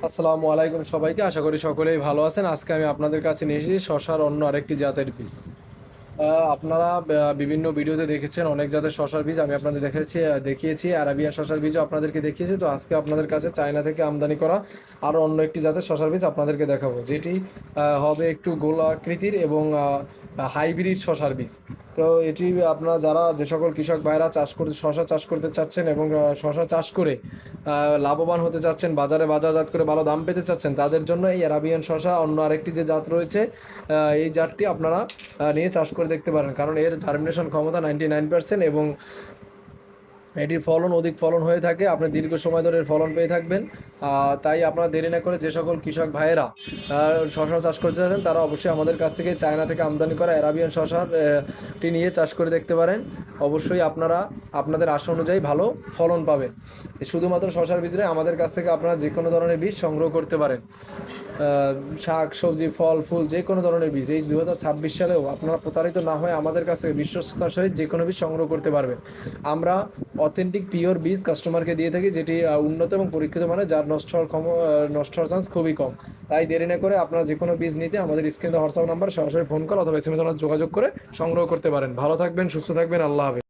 আসসালামু আলাইকুম সবাইকে, আশা করি সকলেই ভালো আছেন। আজকে আমি আপনাদের কাছে নিয়ে এসেছি শশার অন্য আরেকটি জাতের বীজ। আপনারা বিভিন্ন ভিডিওতে দেখেছেন অনেক জাতের শশার বীজ আমি আপনাদের দেখিয়েছি, আরাবিয়ান শশার বীজও আপনাদেরকে দেখিয়েছি। তো আজকে আপনাদের কাছে চায়না থেকে আমদানি করা আরও অন্য একটি জাতের শশার বীজ আপনাদেরকে দেখাবো, যেটি হবে একটু গোলাকৃতির এবং হাইব্রিড শশার বীজ। তো এটি আপনারা যারা যে সকল কৃষক ভাইরা শশা চাষ করতে চাচ্ছেন এবং শশা চাষ করে লাভবান হতে চাচ্ছেন, বাজারে বাজারজাত করে ভালো দাম পেতে চাচ্ছেন, তাদের জন্য এই আরাবিয়ান শশা অন্য আরেকটি যে জাত রয়েছে, এই জাতটি আপনারা নিয়ে চাষ করে দেখতে পারেন। কারণ এর জার্মিনেশন ক্ষমতা 99% এবং এটির ফলন অধিক ফলন হয়ে থাকে, আপনি দীর্ঘ সময় ধরে এর ফলন পেয়ে থাকবেন। তাই আপনারা দেরি না করে যে সকল কৃষক ভাইয়েরা শশা চাষ করতে চাচ্ছেন, তারা অবশ্যই আমাদের কাছ থেকে চায়না থেকে আমদানি করা অ্যারাবিয়ান শশার টি নিয়ে চাষ করে দেখতে পারেন। অবশ্যই আপনারা আপনাদের আশা অনুযায়ী ভালো ফলন পাবেন। শুধুমাত্র শশার বীজ নয়, আমাদের কাছ থেকে আপনারা যে কোনো ধরনের বীজ সংগ্রহ করতে পারেন। শাক সবজি ফল ফুল যে কোনো ধরনের বীজ এই 2026 সালেও আপনারা প্রতারিত না হয়ে আমাদের কাছে বিশ্বস্ততার সহিত যে কোনো বীজ সংগ্রহ করতে পারবেন। আমরা অথেন্টিক পিওর বীজ কাস্টমারকে দিয়ে থাকি, যেটি উন্নত এবং পরীক্ষিত মানে, যার নষ্ট হওয়ার চান্স খুবই কম। তাই দেরি না করে আপনারা যে কোনো বীজ নিতে আমাদের স্ক্রিনে হোয়াটসঅ্যাপ নাম্বার সরাসরি ফোন কল অথবা এসএমএস যোগাযোগ করে সংগ্রহ করতে পারেন। ভালো থাকবেন, সুস্থ থাকবেন, আল্লাহ হাফেজ।